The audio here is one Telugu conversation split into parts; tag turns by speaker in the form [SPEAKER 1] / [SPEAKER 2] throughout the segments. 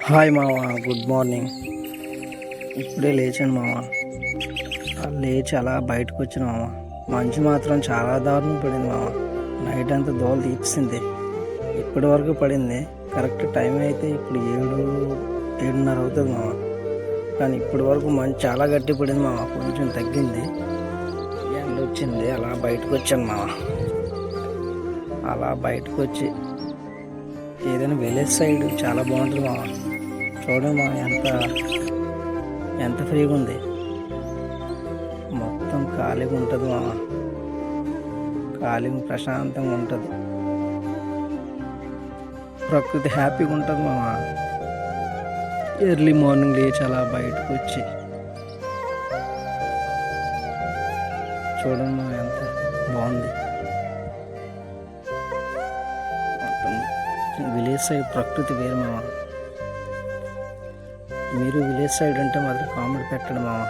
[SPEAKER 1] హాయ్ మామ, గుడ్ మార్నింగ్. ఇప్పుడే లేచాను మామ. లేచి అలా బయటకు వచ్చిన మామ. మంచు మాత్రం చాలా దారుణం పడింది మామ. నైట్ అంతా దోలు తీర్చింది. ఇప్పటి వరకు పడింది. కరెక్ట్ టైం అయితే ఇప్పుడు 7:30 అవుతుంది మామ. కానీ ఇప్పటి వరకు మంచు చాలా గట్టి పడింది మామ. కొంచెం తగ్గింది, ఎండ వచ్చింది. అలా బయటకు వచ్చాను మామ. అలా బయటకు వచ్చి ఏదైనా విలేజ్ సైడ్ చాలా బాగుంటుంది మామ. చూడండి మా, ఎంత ఫ్రీగా ఉంది. మొత్తం ఖాళీగా ఉంటుంది మామ. ఖాళీగా ప్రశాంతంగా ఉంటుంది. ప్రకృతి హ్యాపీగా ఉంటుంది మామ. ఎర్లీ మార్నింగ్ లేచి అలా బయటకు వచ్చి చూడండి మా, ఎంత బాగుంది. మొత్తం విలేజ్ సైడ్ ప్రకృతి వేరు మామ. మీరు విలేజ్ సైడ్ అంటే మాత్రం కామెంట్ పెట్టండి మామ.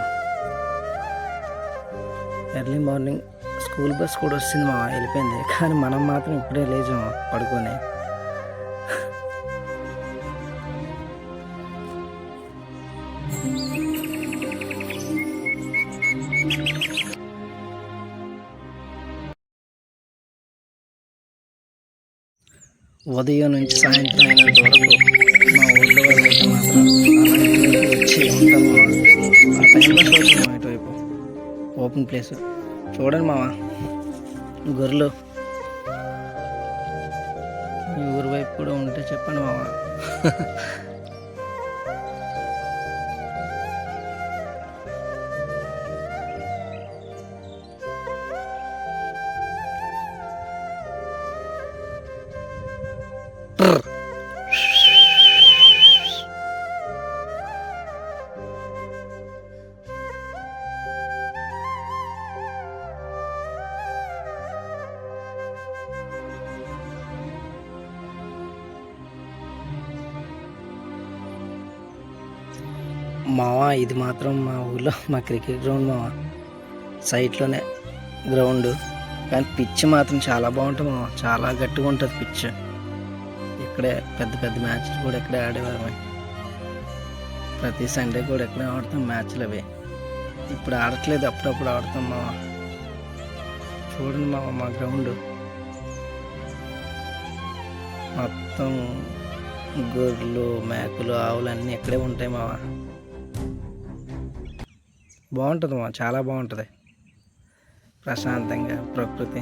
[SPEAKER 1] ఎర్లీ మార్నింగ్ స్కూల్ బస్ కూడా వచ్చింది మామ, వెళ్ళిపోయింది. కానీ మనం మాత్రం ఇప్పుడే లేచాము పడుకొని. ఉదయం నుంచి సాయంత్రం అయినంత వరకు మా ఊళ్ళో వాళ్ళైతే మాత్రం వచ్చి ఉంటాము. ఆ టైం బస్ వచ్చాము ఇటువైపు ఓపెన్ ప్లేస్. చూడండి మామ, గొర్రెలు. మీ ఊరి వైపు కూడా ఉంటే చెప్పండి మామ. మావా, ఇది మాత్రం మా ఊళ్ళో మా క్రికెట్ గ్రౌండ్ మావా. సైట్లోనే గ్రౌండ్, కానీ పిచ్ మాత్రం చాలా బాగుంటుంది మావా. చాలా గట్టిగా ఉంటుంది పిచ్. ఇక్కడే పెద్ద పెద్ద మ్యాచ్లు కూడా ఇక్కడే ఆడేవారు. ప్రతి సండే కూడా ఇక్కడే ఆడతాం మ్యాచ్లు అవి. ఇప్పుడు ఆడట్లేదు, అప్పుడప్పుడు ఆడతాం మావా. చూడండి మావా, మా గ్రౌండ్ మొత్తం గొర్రెలు, మేకలు, ఆవులు అన్నీ ఇక్కడే ఉంటాయి మావా. బాగుంటుంది మా, చాలా బాగుంటుంది ప్రశాంతంగా ప్రకృతి.